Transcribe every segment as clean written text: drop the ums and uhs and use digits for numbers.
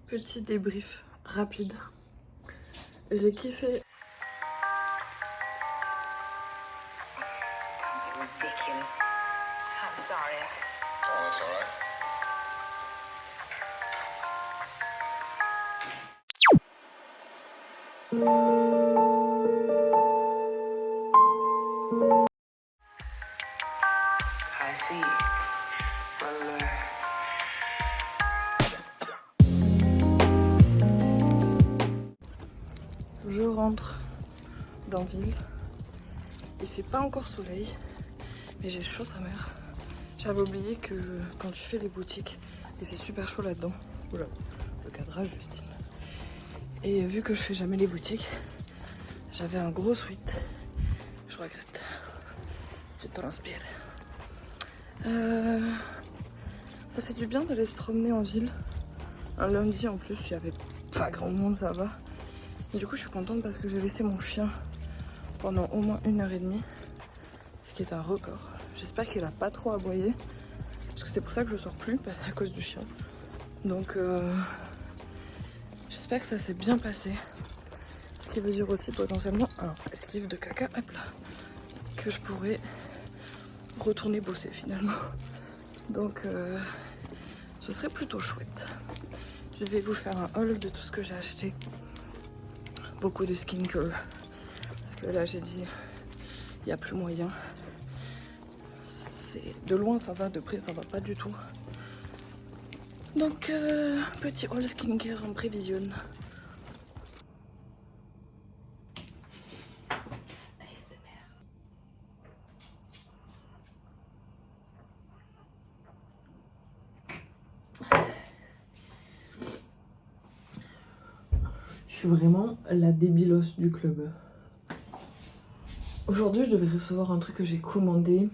Petit débrief rapide. J'ai kiffé. Ridiculous. I'm sorry. Oh, that's all right. I see. Well, Je rentre dans ville. Il fait pas encore soleil, mais j'ai chaud sa mère. J'avais oublié que quand tu fais les boutiques, il fait super chaud là-dedans. Oula, le cadrage, Justine. Et vu que je fais jamais les boutiques, j'avais un gros sweat. Je regrette. Je transpire. Ça fait du bien d'aller se promener en ville. Un lundi en plus, il n'y avait pas grand monde, ça va. Et du coup, je suis contente parce que j'ai laissé mon chien pendant au moins 1h30, ce qui est un record. J'espère qu'il a pas trop aboyé, parce que c'est pour ça que je sors plus, à cause du chien. Donc, j'espère que ça s'est bien passé. Ce qui veut dire aussi potentiellement, alors, esquive de caca, hop là, que je pourrais retourner bosser finalement. Donc, ce serait plutôt chouette. Je vais vous faire un haul de tout ce que j'ai acheté. Beaucoup de skincare. Parce que là, j'ai dit, il n'y a plus moyen. De loin, ça va, de près, ça va pas du tout. Donc, petit haul skincare en prévision. Je suis vraiment la débilos du club. Aujourd'hui, je devais recevoir un truc que j'ai commandé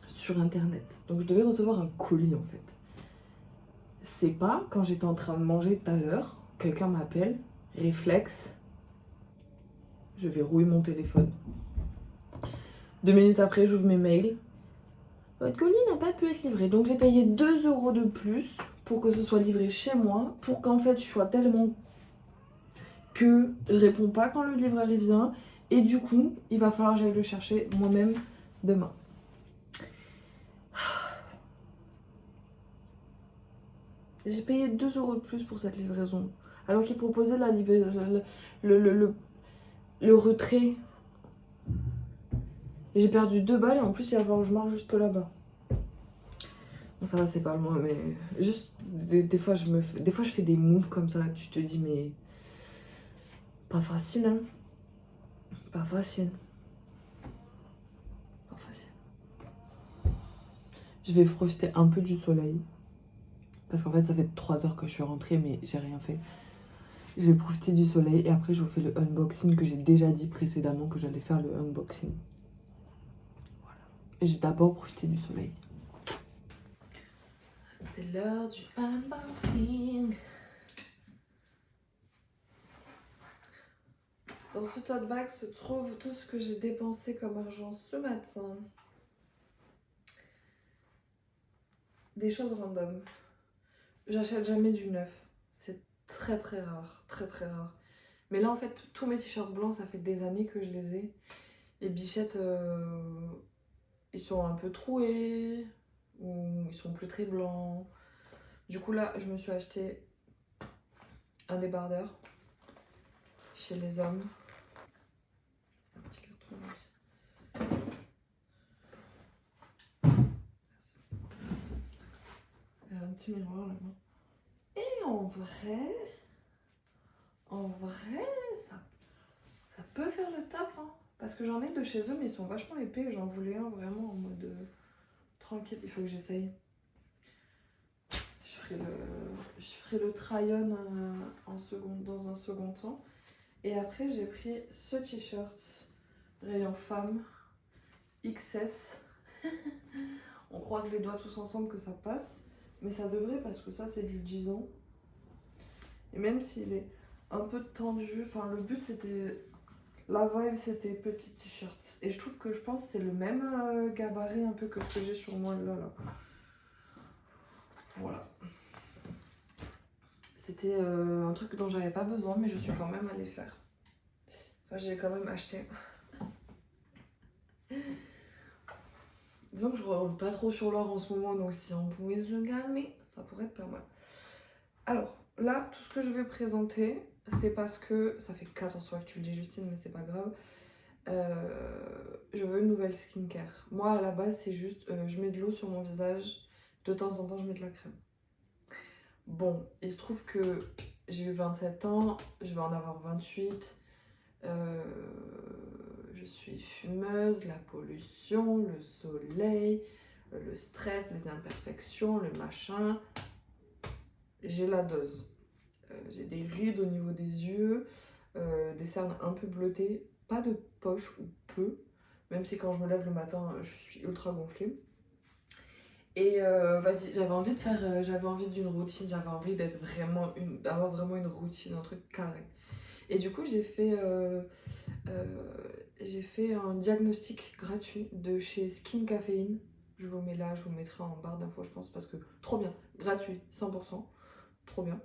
sur internet. Donc, je devais recevoir un colis en fait. C'est pas quand j'étais en train de manger tout à l'heure, quelqu'un m'appelle, réflexe, je vais rouiller mon téléphone. 2 minutes après, j'ouvre mes mails. Votre colis n'a pas pu être livré. Donc, j'ai payé 2 € de plus pour que ce soit livré chez moi, pour qu'en fait, je sois tellement que je réponds pas quand le livreur il vient. Et du coup, il va falloir que j'aille le chercher moi-même demain. J'ai payé 2 € de plus pour cette livraison. Alors qu'il proposait la livraison, le retrait. Et j'ai perdu 2 balles et en plus il va falloir que je marche jusque là-bas. Bon, ça va, c'est pas loin, mais juste des fois je fais des moves comme ça. Tu te dis, mais pas facile, hein. Pas facile. Pas facile. Je vais profiter un peu du soleil. Parce qu'en fait, ça fait 3 heures que je suis rentrée, mais j'ai rien fait. Je vais profiter du soleil et après, je vous fais le unboxing que j'ai déjà dit précédemment que j'allais faire le unboxing. Voilà. Et j'ai d'abord profité du soleil. C'est l'heure du unboxing. Dans ce tote bag se trouve tout ce que j'ai dépensé comme argent ce matin. Des choses random. J'achète jamais du neuf. C'est très très rare. Très très rare. Mais là en fait, tous mes t-shirts blancs, ça fait des années que je les ai. Les bichettes, ils sont un peu troués. Ou ils sont plus très blancs. Du coup là, je me suis acheté un débardeur chez les hommes. Un petit carton aussi. J'ai un petit miroir là-bas. Et en vrai, ça peut faire le taf, hein. Parce que j'en ai de chez eux, mais ils sont vachement épais. J'en voulais un vraiment en mode tranquille. Il faut que j'essaye. Je ferai le try-on dans un second temps. Et après, j'ai pris ce t-shirt rayon femme XS. On croise les doigts tous ensemble que ça passe. Mais ça devrait parce que ça, c'est du 10 ans. Et même s'il est un peu tendu, enfin le but c'était... La vibe c'était petit t-shirt. Et je trouve que je pense que c'est le même gabarit un peu que ce que j'ai sur moi là. Voilà. C'était un truc dont j'avais pas besoin, mais je suis quand même allée faire. Enfin, j'ai quand même acheté. Disons que je roule pas trop sur l'or en ce moment, donc si on pouvait se le calmer, ça pourrait être pas mal. Alors, là, tout ce que je vais présenter, c'est parce que ça fait 14 fois que tu le dis, Justine, mais c'est pas grave. Je veux une nouvelle skincare. Moi, à la base, c'est juste, je mets de l'eau sur mon visage, de temps en temps, je mets de la crème. Bon, il se trouve que j'ai eu 27 ans, je vais en avoir 28. Je suis fumeuse, la pollution, le soleil, le stress, les imperfections, le machin. J'ai la dose. J'ai des rides au niveau des yeux, des cernes un peu bleutées, pas de poche ou peu, même si quand je me lève le matin, je suis ultra gonflée. Et vas-y, j'avais envie d'une routine, j'avais envie d'avoir vraiment une routine, un truc carré. Et du coup, j'ai fait un diagnostic gratuit de chez Skin Caféine. Je vous mets là, je vous mettrai en barre d'infos, je pense, parce que trop bien, gratuit, 100%, trop bien.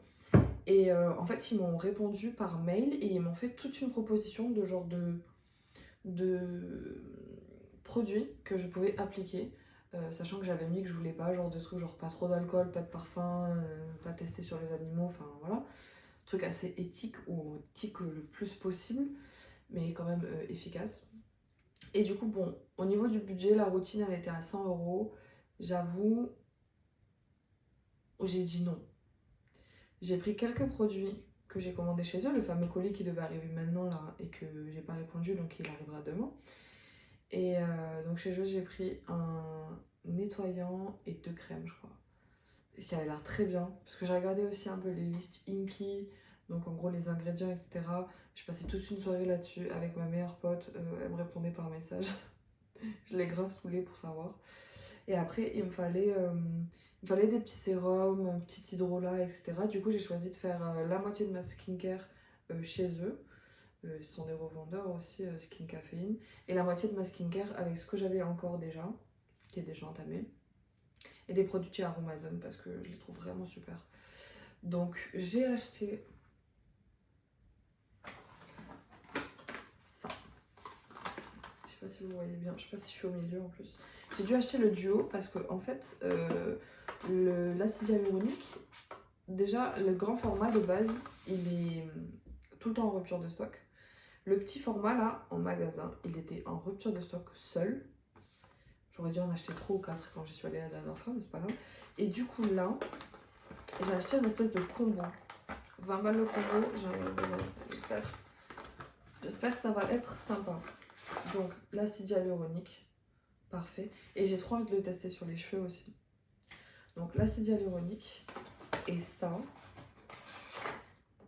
Et en fait, ils m'ont répondu par mail et ils m'ont fait toute une proposition de genre de produits que je pouvais appliquer. Sachant que j'avais mis que je voulais pas genre de trucs genre pas trop d'alcool, pas de parfum, pas testé sur les animaux, enfin voilà. Truc assez éthique ou éthique le plus possible, mais quand même efficace. Et du coup, bon, au niveau du budget, la routine elle était à 100 €. J'avoue, j'ai dit non. J'ai pris quelques produits que j'ai commandés chez eux, le fameux colis qui devait arriver maintenant là et que j'ai pas répondu donc il arrivera demain. Et donc chez eux, j'ai pris un nettoyant et 2 crèmes, je crois. Et qui avait l'air très bien, parce que j'ai regardé aussi un peu les listes Inky, donc en gros les ingrédients, etc. Je passais toute une soirée là-dessus avec ma meilleure pote, elle me répondait par message. Je l'ai grave saoulée pour savoir. Et après, il me fallait des petits sérums, un petit hydrolat, etc. Du coup, j'ai choisi de faire la moitié de ma skincare chez eux. Ils sont des revendeurs aussi, Skin Caféine. Et la moitié de ma skincare avec ce que j'avais encore déjà, qui est déjà entamé. Et des produits chez Aromazone parce que je les trouve vraiment super. Donc, j'ai acheté ça. Je sais pas si vous voyez bien, je sais pas si je suis au milieu en plus. J'ai dû acheter le duo parce que en fait, l'acide hyaluronique, déjà le grand format de base, il est tout le temps en rupture de stock. Le petit format là, en magasin, il était en rupture de stock seul. J'aurais dû en acheter 3 ou 4 quand j'y suis allée la dernière fois, mais c'est pas grave. Et du coup là, j'ai acheté une espèce de combo. 20 balles le combo, j'espère que ça va être sympa. Donc l'acide hyaluronique, parfait. Et j'ai trop envie de le tester sur les cheveux aussi. Donc l'acide hyaluronique et ça.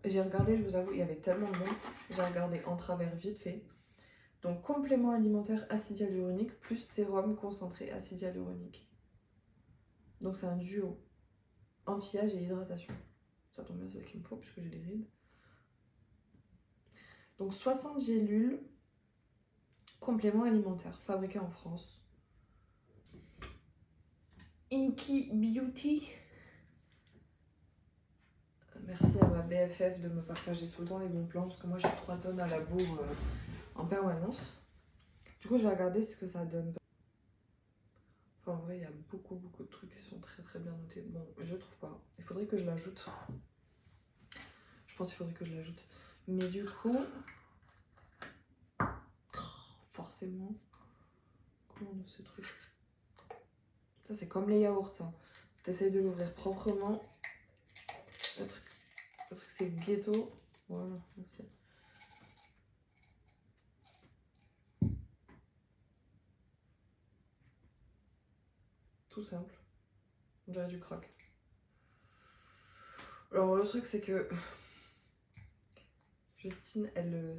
J'ai regardé, je vous avoue, il y avait tellement de monde. J'ai regardé en travers vite fait. Donc complément alimentaire acide hyaluronique plus sérum concentré acide hyaluronique. Donc c'est un duo anti-âge et hydratation. Ça tombe bien, c'est ce qu'il me faut puisque j'ai des rides. Donc 60 gélules, complément alimentaire, fabriqué en France. Inky Beauty. Merci à ma BFF de me partager tout le temps les bons plans parce que moi je suis 3 tonnes à la bourre en permanence. Du coup je vais regarder ce que ça donne. Enfin en vrai il y a beaucoup de trucs qui sont très très bien notés. Bon je trouve pas. Il faudrait que je l'ajoute. Je pense qu'il faudrait que je l'ajoute. Mais du coup, forcément, comment on ouvre ce truc? Ça c'est comme les yaourts ça. T'essayes de l'ouvrir proprement. Le truc c'est ghetto. Voilà, merci. Tout simple. On dirait du crack. Alors le truc c'est que Justine, elle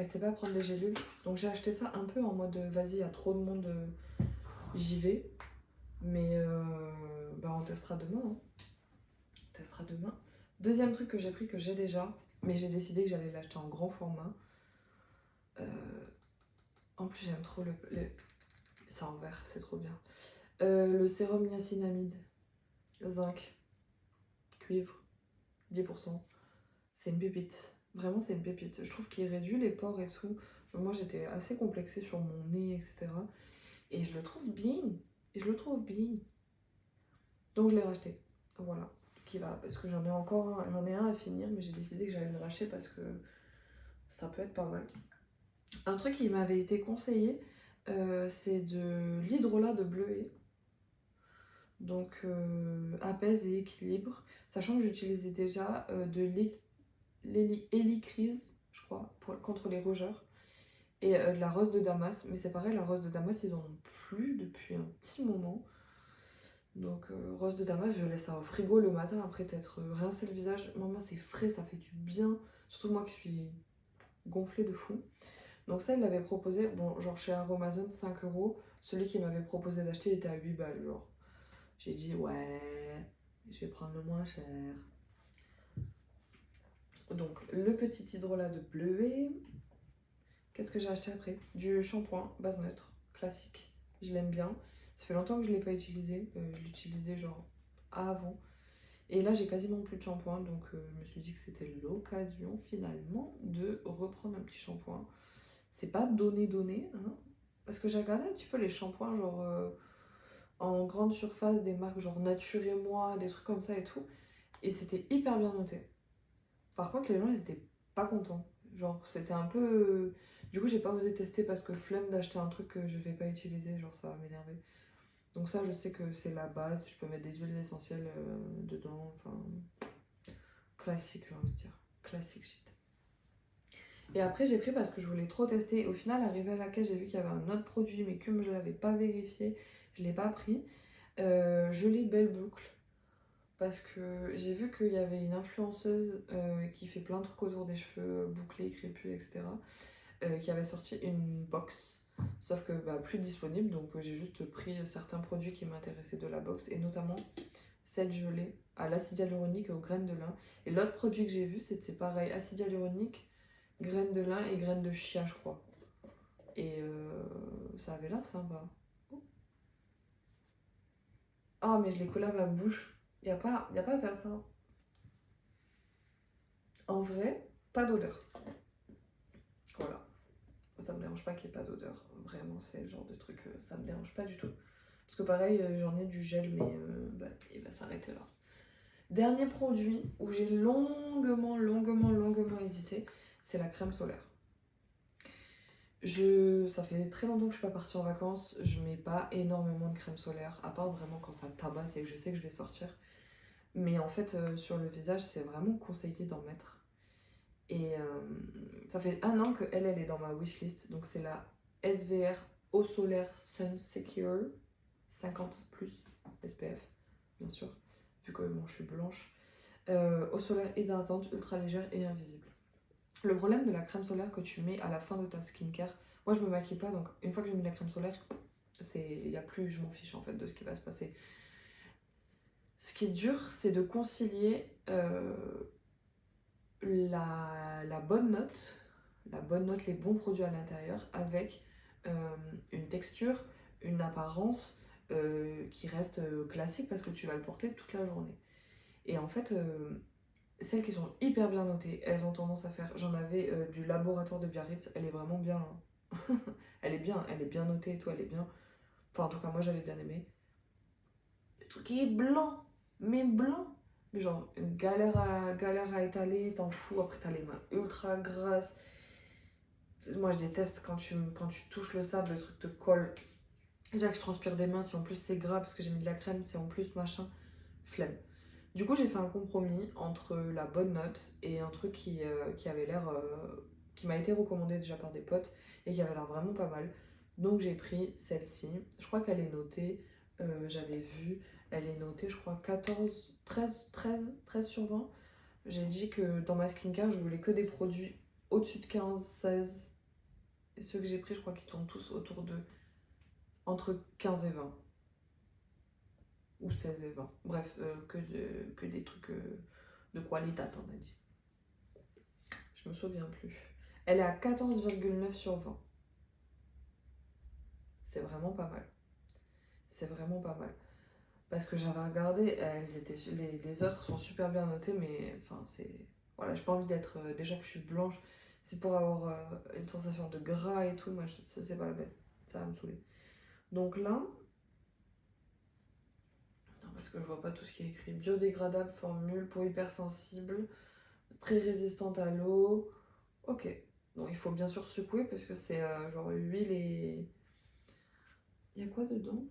sait pas prendre des gélules. Donc j'ai acheté ça un peu en mode vas-y, il y a trop de monde, j'y vais. Mais on testera demain. Hein. On testera demain. Deuxième truc que j'ai pris, que j'ai déjà, mais j'ai décidé que j'allais l'acheter en grand format. En plus j'aime trop c'est en vert, c'est trop bien. Le sérum niacinamide, zinc, cuivre. 10%. C'est une pépite. Vraiment, c'est une pépite. Je trouve qu'il réduit les pores et tout. Moi, j'étais assez complexée sur mon nez, etc. Et je le trouve bien. Et je le trouve bien. Donc, je l'ai racheté. Voilà. Parce que j'en ai encore j'en ai un à finir, mais j'ai décidé que j'allais le racheter parce que ça peut être pas mal. Un truc qui m'avait été conseillé, c'est de l'hydrolat de bleuet. Donc, apaise et équilibre. Sachant que j'utilisais déjà de l'hélicryse, je crois, contre les rougeurs. Et de la rose de Damas. Mais c'est pareil, la rose de Damas, ils en ont plus depuis un petit moment. Donc, rose de Damas, je laisse ça au frigo le matin après t'être rincé le visage. Maman, c'est frais, ça fait du bien. Surtout moi qui suis gonflée de fou. Donc, ça, il l'avait proposé, bon, genre chez Aromazone, 5€. Celui qui m'avait proposé d'acheter était à 8 balles, genre. J'ai dit, ouais, je vais prendre le moins cher. Donc, le petit hydrolat de bleuet. Qu'est-ce que j'ai acheté après? Du shampoing base neutre, classique. Je l'aime bien. Ça fait longtemps que je ne l'ai pas utilisé. Je l'utilisais genre avant. Et là, j'ai quasiment plus de shampoing. Donc, je me suis dit que c'était l'occasion finalement de reprendre un petit shampoing. C'est pas donné, hein. Parce que j'ai regardé un petit peu les shampoings, genre en grande surface, des marques genre Nature et Moi, des trucs comme ça et tout. Et c'était hyper bien noté. Par contre, les gens, ils étaient pas contents. Genre, c'était un peu. Du coup, j'ai pas osé tester parce que flemme d'acheter un truc que je vais pas utiliser, genre ça va m'énerver. Donc, ça, je sais que c'est la base. Je peux mettre des huiles essentielles dedans. Enfin, classique, j'ai envie de dire. Classique shit. Et après, j'ai pris parce que je voulais trop tester. Au final, arrivé à la caisse, j'ai vu qu'il y avait un autre produit, mais comme je l'avais pas vérifié, je l'ai pas pris. Jolie belle boucle. Parce que j'ai vu qu'il y avait une influenceuse qui fait plein de trucs autour des cheveux bouclés, crépus, etc. Qui avait sorti une box, sauf que plus disponible. Donc j'ai juste pris certains produits qui m'intéressaient de la box, et notamment cette gelée à l'acide hyaluronique et aux graines de lin. Et l'autre produit que j'ai vu, c'était pareil, acide hyaluronique, graines de lin et graines de chia, je crois. Et ça avait l'air sympa. Ah, mais je l'ai collé à ma bouche. Y a pas à faire ça. En vrai, pas d'odeur. Voilà. Ça me dérange pas qu'il n'y ait pas d'odeur. Vraiment, c'est le genre de truc, ça me dérange pas du tout. Parce que pareil, j'en ai du gel, mais il va s'arrêter là. Dernier produit où j'ai longuement hésité, c'est la crème solaire. Ça fait très longtemps que je suis pas partie en vacances, je mets pas énormément de crème solaire, à part vraiment quand ça tabasse et que je sais que je vais sortir. Mais en fait, sur le visage, c'est vraiment conseillé d'en mettre. Et ça fait 1 an que elle est dans ma wishlist. Donc c'est la SVR Eau Solaire Sun Secure 50 plus SPF, bien sûr, vu que je suis blanche. Eau solaire hydratante, ultra légère et invisible. Le problème de la crème solaire que tu mets à la fin de ta skincare, moi je me maquille pas, donc une fois que j'ai mis la crème solaire, y a plus, je m'en fiche en fait de ce qui va se passer. Ce qui est dur, c'est de concilier la bonne note, les bons produits à l'intérieur, avec une texture, une apparence qui reste classique parce que tu vas le porter toute la journée. Et en fait, celles qui sont hyper bien notées, elles ont tendance à faire. J'en avais du laboratoire de Biarritz, elle est vraiment bien. Hein. Elle est bien notée et tout, elle est bien. Enfin, en tout cas, moi j'avais bien aimé. Le truc qui est blanc, mais blanc. Mais genre, une galère à étaler, t'en fous, après t'as les mains ultra grasses. Moi je déteste quand tu touches le sable, le truc te colle. Déjà que je transpire des mains, si en plus c'est gras parce que j'ai mis de la crème, c'est en plus machin, flemme. Du coup j'ai fait un compromis entre la bonne note et un truc qui avait l'air, qui m'a été recommandé déjà par des potes et qui avait l'air vraiment pas mal. Donc j'ai pris celle-ci, je crois qu'elle est notée, j'avais vu, elle est notée je crois 13 sur 20. J'ai dit que dans ma skincare je voulais que des produits au-dessus de 15, 16. Et ceux que j'ai pris je crois qu'ils tournent tous autour de entre 15 et 20. Ou 16 et 20. Bref, que des trucs de qualité, on a dit. Je me souviens plus. Elle est à 14,9 sur 20. C'est vraiment pas mal. C'est vraiment pas mal. Parce que j'avais regardé, les autres sont super bien notées, mais enfin c'est... Voilà, j'ai pas envie d'être... déjà que je suis blanche, c'est pour avoir une sensation de gras et tout, moi ça c'est pas la peine, ça va me saouler. Donc là, non, parce que je vois pas tout ce qui est écrit. Biodégradable, formule pour hypersensible, très résistante à l'eau. Ok, donc il faut bien sûr secouer parce que c'est genre huile et... Il y a quoi dedans?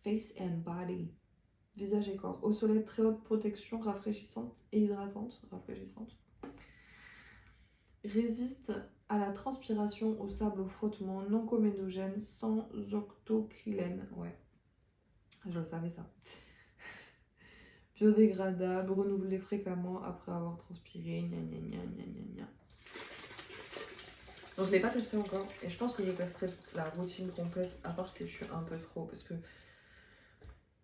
Face and body. Visage et corps. Eau soleil, très haute protection, rafraîchissante et hydratante. Rafraîchissante. Résiste à la transpiration, au sable, au frottement, non comédogène, sans octocrylène. Ouais, je le savais ça. Biodégradable, renouvelé fréquemment après avoir transpiré. Gna gna gna gna gna gna. Donc je l'ai pas testé encore et je pense que je testerai la routine complète à part si je suis un peu trop parce que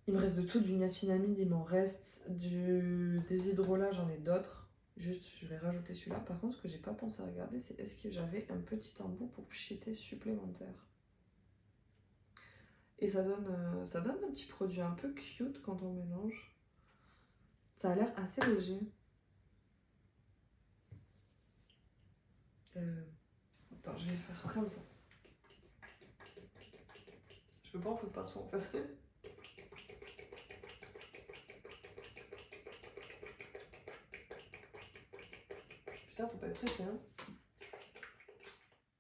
il me reste de tout, du niacinamide, il m'en reste, des hydrolats, j'en ai d'autres. Juste, je vais rajouter celui-là. Par contre, ce que j'ai pas pensé à regarder, c'est est-ce que j'avais un petit embout pour pchiter supplémentaire. Et ça donne un petit produit un peu cute quand on mélange. Ça a l'air assez léger. Attends, je vais faire comme ça. Je veux pas en foutre partout en fait. Putain, faut pas être pressé, hein.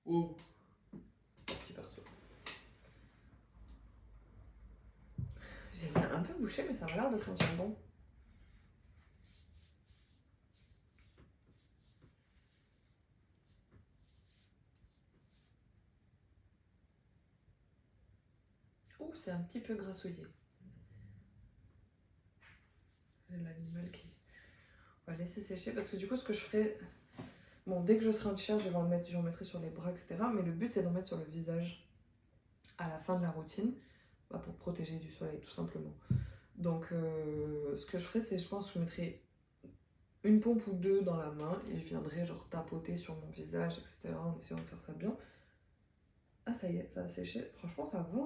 Oh. Petit partout. J'ai un peu bouché, mais ça m'a l'air de sentir bon. Oh, c'est un petit peu grassouillé. L'animal qui... On va laisser sécher parce que du coup, ce que je ferai... Bon, dès que je serai en t-shirt, j'en mettrai sur les bras, etc. Mais le but, c'est d'en mettre sur le visage à la fin de la routine, bah, pour protéger du soleil, tout simplement. Donc, ce que je ferai, c'est, je pense, que je mettrai une pompe ou deux dans la main et je viendrai genre tapoter sur mon visage, etc. en essayant de faire ça bien. Ah, ça y est, ça a séché. Franchement, ça va,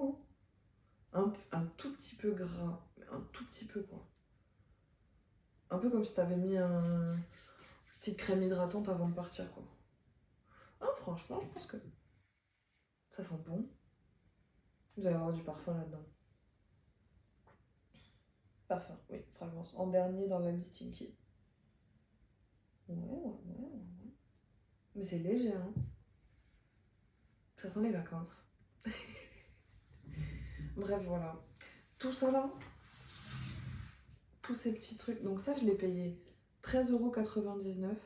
hein. Un tout petit peu gras, mais un tout petit peu, quoi. Un peu comme si t'avais mis une petite crème hydratante avant de partir, quoi. Ah, franchement, je pense que ça sent bon. Il doit y avoir du parfum là-dedans. Parfum, oui, fragrance. En dernier dans la liste Inky. Ouais. Mais c'est léger, hein. Ça sent les vacances. Bref, voilà. Tout ça là, tous ces petits trucs. Donc ça, je l'ai payé 13,99 €.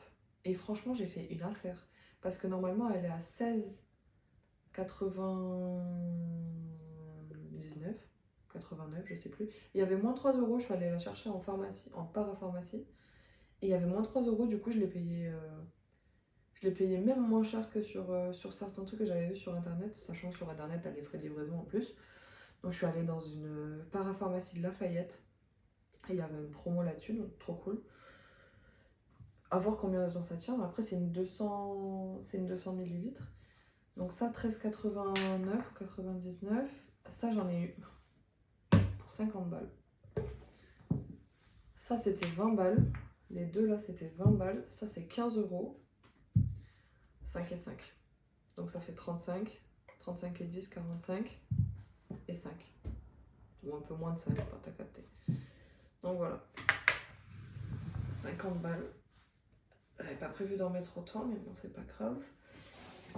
Et franchement, j'ai fait une affaire. Parce que normalement, elle est à 16,99, 89, je sais plus. Il y avait moins 3 €, je suis allée la chercher en pharmacie, en parapharmacie. Et il y avait moins 3 €, du coup, je l'ai payé même moins cher que sur certains trucs que j'avais vus sur internet, sachant que sur internet, t'as les frais de livraison en plus. Donc je suis allée dans une parapharmacie de Lafayette. Et il y avait une promo là-dessus, donc trop cool. À voir combien de temps ça tient. Après, c'est une 200 ml. Donc ça, 13,89 ou 99. Ça, j'en ai eu pour 50 balles. Ça, c'était 20 balles. Les deux là, c'était 20 balles. Ça, c'est 15 €. 5 et 5. Donc ça fait 35. 35 et 10, 45. Et 5. Ou un peu moins de 5, t'as capté. Donc voilà. 50 balles. J'avais pas prévu d'en mettre autant, mais bon, c'est pas grave.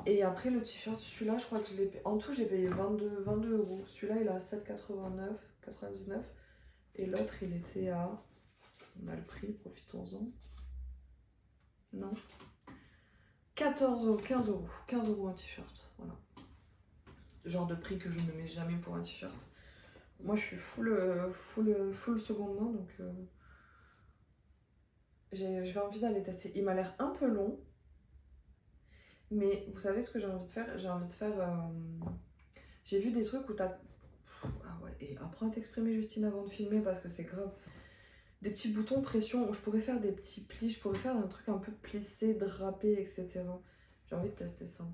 Et après, le t-shirt, celui-là, je crois que je l'ai payé. En tout, j'ai payé 22 €. Celui-là, il est à 7,89, 99. Et l'autre, il était à... On a le prix, profitons-en. Non. 14 €, 15 €. 15 € un t-shirt. Voilà. Genre de prix que je ne mets jamais pour un t-shirt. Moi, je suis full seconde main, donc... J'ai envie d'aller tester. Il m'a l'air un peu long. Mais vous savez ce que j'ai envie de faire? J'ai envie de faire... J'ai vu des trucs où t'as... Ah ouais, et apprends à t'exprimer, Justine, avant de filmer, parce que c'est grave. Des petits boutons pression où je pourrais faire des petits plis, je pourrais faire un truc un peu plissé, drapé, etc. J'ai envie de tester ça.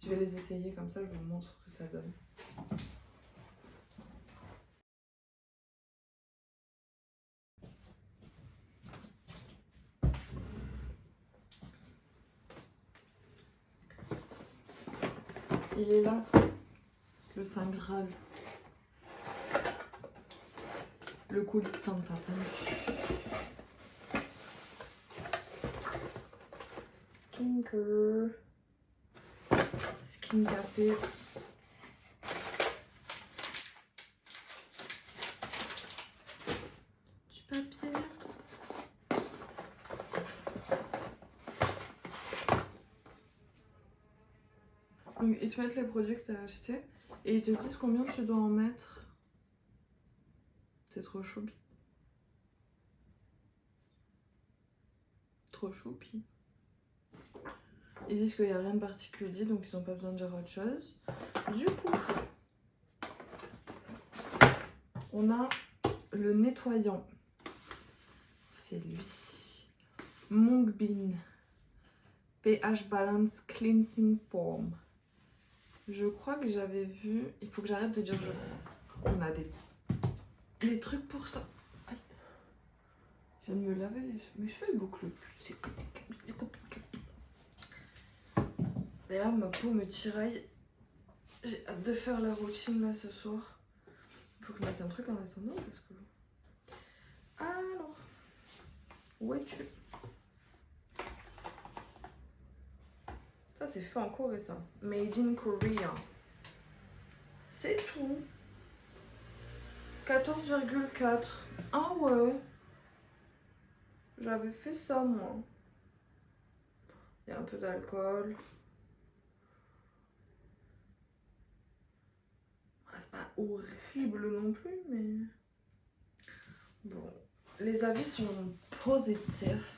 Je vais les essayer comme ça, je vous montre ce que ça donne. Il est là. Le Saint Graal. Le cool tantatan. Skincare. Skin Café. Du papier. Donc, ils te mettent les produits que tu as achetés et ils te disent combien tu dois en mettre. C'est trop choupi. Trop choupi. Ils disent qu'il n'y a rien de particulier, donc ils n'ont pas besoin de dire autre chose. Du coup, on a le nettoyant. C'est lui. Moonbeam pH Balance Cleansing Foam. Je crois que j'avais vu... Il faut que j'arrête de dire je crois. On a des trucs pour ça. Aïe. Je viens de me laver mes cheveux bouclent. C'est compliqué. D'ailleurs, ma peau me tiraille. J'ai hâte de faire la routine là ce soir. Il faut que je mette un truc en attendant parce que... Alors, où es-tu? Ça c'est fait en Corée ça. Made in Korea. C'est tout. 14,4. Ah ouais. J'avais fait ça moi. Il y a un peu d'alcool. C'est pas horrible non plus, mais... Bon. Les avis sont positifs.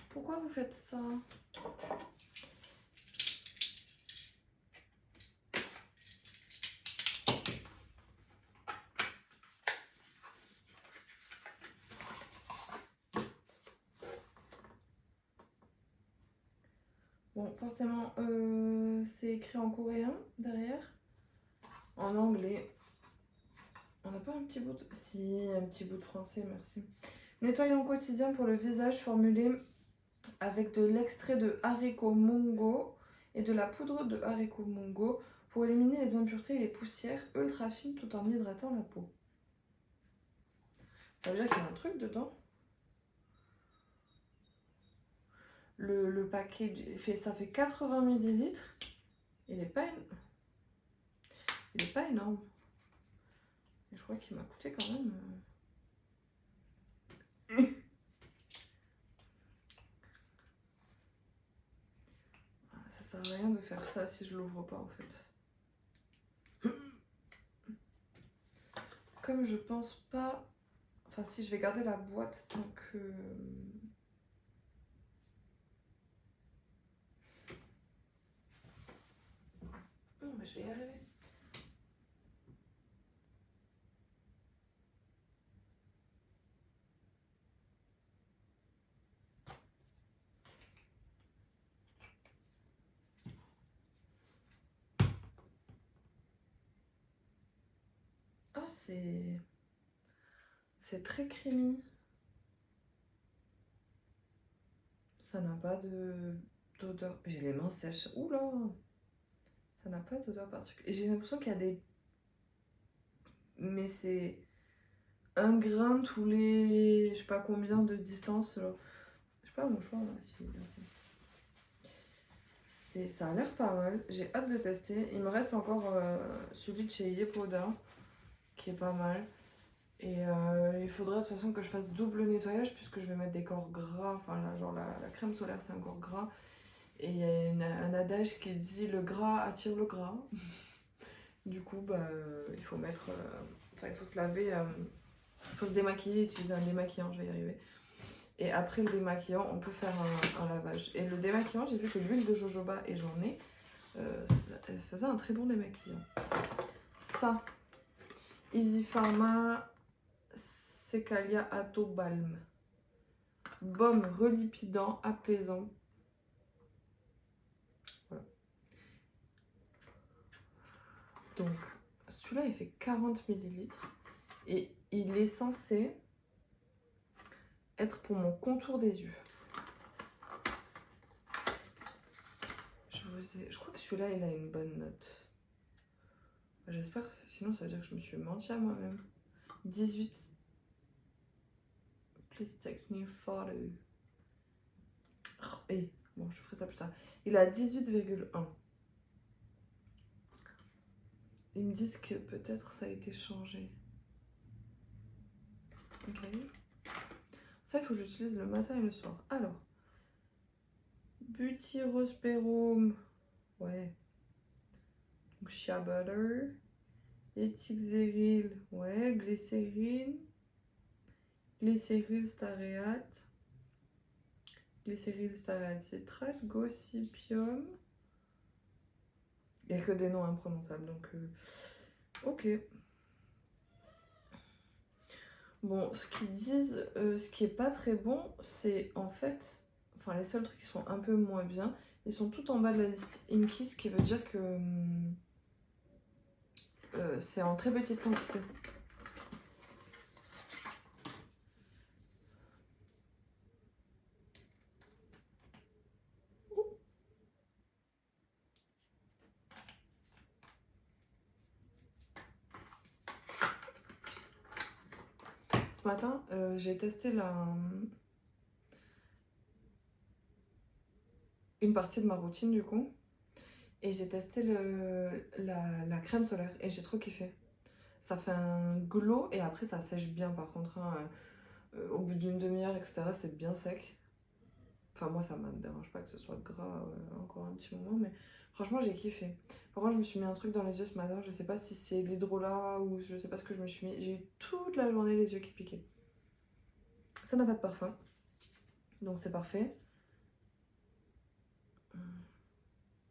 Pourquoi vous faites ça? Bon, forcément, c'est écrit en coréen derrière. En anglais. On n'a pas un petit bout de... Si, un petit bout de français, merci. Nettoyant quotidien pour le visage formulé avec de l'extrait de haricot mungo et de la poudre de haricot mungo pour éliminer les impuretés et les poussières ultra fines tout en hydratant la peau. Ça veut dire qu'il y a un truc dedans. Le paquet, ça fait 80 ml. Il n'est pas énorme. Et je crois qu'il m'a coûté quand même... Ça sert à rien de faire ça si je l'ouvre pas en fait. Comme je pense pas... Enfin si, je vais garder la boîte tant que... Non mais je vais y arriver. Oh c'est très creamy. Ça n'a pas d'odeur. J'ai les mains sèches. Oula! Ça n'a pas d'odeur particulière. Et j'ai l'impression qu'il y a des... Mais c'est un grain tous les... Je sais pas combien de distance. Genre... Je sais pas, mon choix là. Si, merci. Ça a l'air pas mal. J'ai hâte de tester. Il me reste encore celui de chez Yepoda qui est pas mal. Et il faudrait de toute façon que je fasse double nettoyage puisque je vais mettre des corps gras. Enfin là, genre la crème solaire c'est un corps gras. Et il y a un adage qui dit le gras attire le gras. Du coup bah il faut mettre... Enfin il faut se laver, il faut se démaquiller, utiliser un démaquillant, je vais y arriver. Et après le démaquillant, on peut faire un lavage. Et le démaquillant, j'ai vu que l'huile de jojoba, et j'en ai, elle faisait un très bon démaquillant. Ça, Easy Pharma Secalia Ato Balm. Baume relipidant, apaisant. Voilà. Donc, celui-là, il fait 40 ml. Et il est censé être pour mon contour des yeux. Je vous Je crois que celui-là, il a une bonne note. J'espère, sinon ça veut dire que je me suis menti à moi-même. 18. Please take me photo. Oh, et bon, je ferai ça plus tard. Il a 18,1. Ils me disent que peut-être ça a été changé. Ok. Ça, il faut que j'utilise le matin et le soir. Alors. Butyrosperome. Ouais. Donc, shea butter. Éthique ouais. Glycérine. Glycéryl staréate. Glycéryl staréate citrate. Gossypium. Il n'y a que des noms imprononçables, donc... Ok. Bon, ce qu'ils disent, ce qui est pas très bon, c'est en fait... Enfin, les seuls trucs qui sont un peu moins bien, ils sont tout en bas de la liste Inky, ce qui veut dire que... c'est en très petite quantité. Ce matin, j'ai testé une partie de ma routine du coup. Et j'ai testé la crème solaire et j'ai trop kiffé. Ça fait un glow et après ça sèche bien par contre. Hein, au bout d'une demi-heure, etc., c'est bien sec. Enfin, moi ça me dérange pas que ce soit gras encore un petit moment, mais franchement j'ai kiffé. Par contre, je me suis mis un truc dans les yeux ce matin. Je sais pas si c'est l'hydrolat ou je sais pas ce que je me suis mis. J'ai eu toute la journée les yeux qui piquaient. Ça n'a pas de parfum, donc c'est parfait.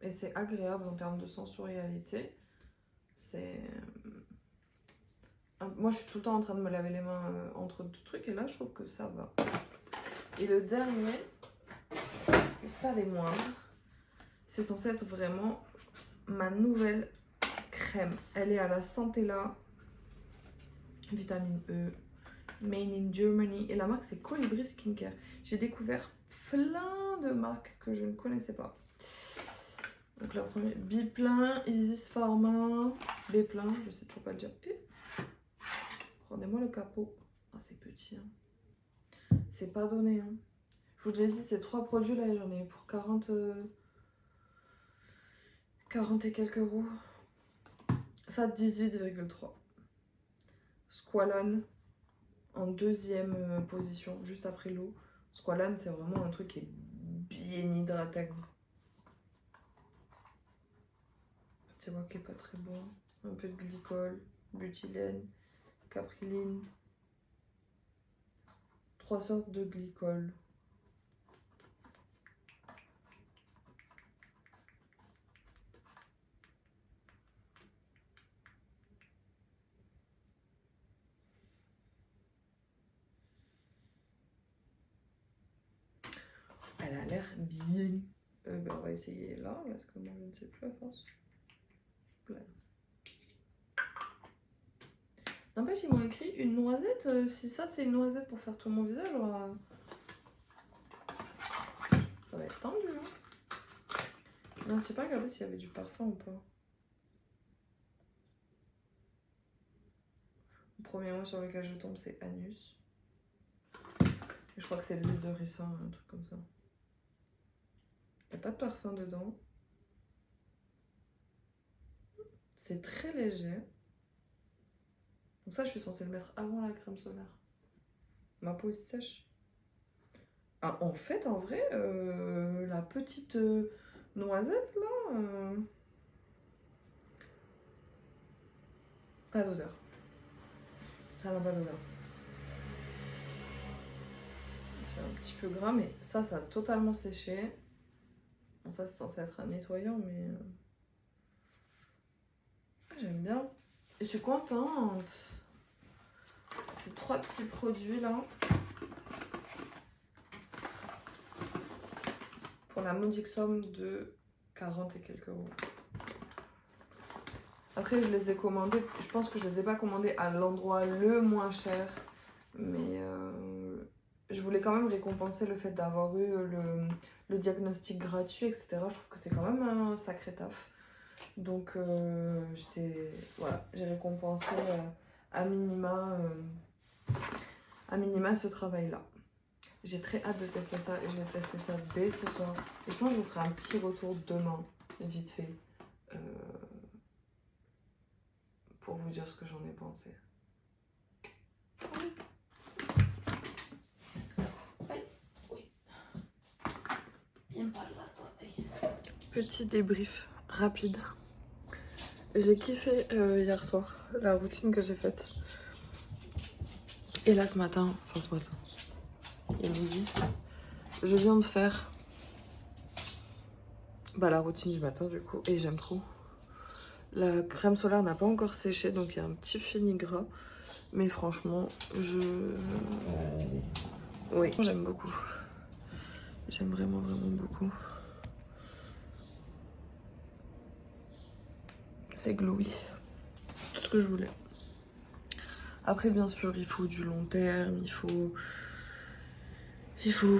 Et c'est agréable en termes de sensorialité. C'est... Moi, je suis tout le temps en train de me laver les mains entre deux trucs, et là, je trouve que ça va. Et le dernier, pas des moindres, c'est censé être vraiment ma nouvelle crème. Elle est à la Centella, vitamine E, made in Germany, et la marque c'est Colibri Skincare. J'ai découvert plein de marques que je ne connaissais pas. Donc la première, Biplein, Isis Pharma, Bplein, je sais toujours pas le dire. Et... Rendez-moi le capot. Ah, c'est petit, hein. C'est pas donné, hein. Je vous ai dit, ces 3 produits là, j'en ai pour 40 et quelques euros. Ça, 18,3. Squalane en 2e position, juste après l'eau. Squalane, c'est vraiment un truc qui est bien hydratant. Tu vois qui est pas très bon. Un peu de glycol, butylène, capryline. 3 sortes de glycol. Elle a l'air bien. Ben on va essayer là, parce que moi je ne sais plus à force. Voilà. N'empêche, ils m'ont écrit une noisette. Si ça c'est une noisette pour faire tout mon visage, alors, ça va être tendu. Hein. Non, je sais pas regarder s'il y avait du parfum ou pas. Le premier mot sur lequel je tombe, c'est anus. Et je crois que c'est l'huile de ricin, un truc comme ça. Il n'y a pas de parfum dedans. C'est très léger. Donc ça, je suis censée le mettre avant la crème solaire. Ma peau est sèche. Ah, en fait, en vrai, la petite noisette, là... pas d'odeur. Ça n'a pas d'odeur. C'est un petit peu gras, mais ça a totalement séché. Bon, ça, c'est censé être un nettoyant, mais... j'aime bien. Et je suis contente. Ces 3 petits produits, là. Pour la modique somme de 40 et quelques euros. Après, je les ai commandés. Je pense que je les ai pas commandés à l'endroit le moins cher. Mais je voulais quand même récompenser le fait d'avoir eu le diagnostic gratuit, etc. Je trouve que c'est quand même un sacré taf. Donc voilà, j'ai récompensé à minima ce travail-là. J'ai très hâte de tester ça et je vais tester ça dès ce soir. Et je pense que je vous ferai un petit retour demain, vite fait, pour vous dire ce que j'en ai pensé. Petit débrief rapide. J'ai kiffé hier soir la routine que j'ai faite. Et là ce matin, il est midi, je viens de faire la routine du matin du coup et j'aime trop. La crème solaire n'a pas encore séché donc il y a un petit fini gras. Mais franchement, oui, j'aime beaucoup. J'aime vraiment beaucoup. C'est glowy. Tout ce que je voulais. Après, bien sûr, il faut du long terme, il faut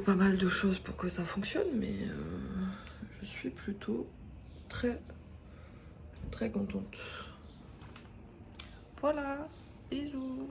pas mal de choses pour que ça fonctionne, mais je suis plutôt très contente. Voilà, bisous.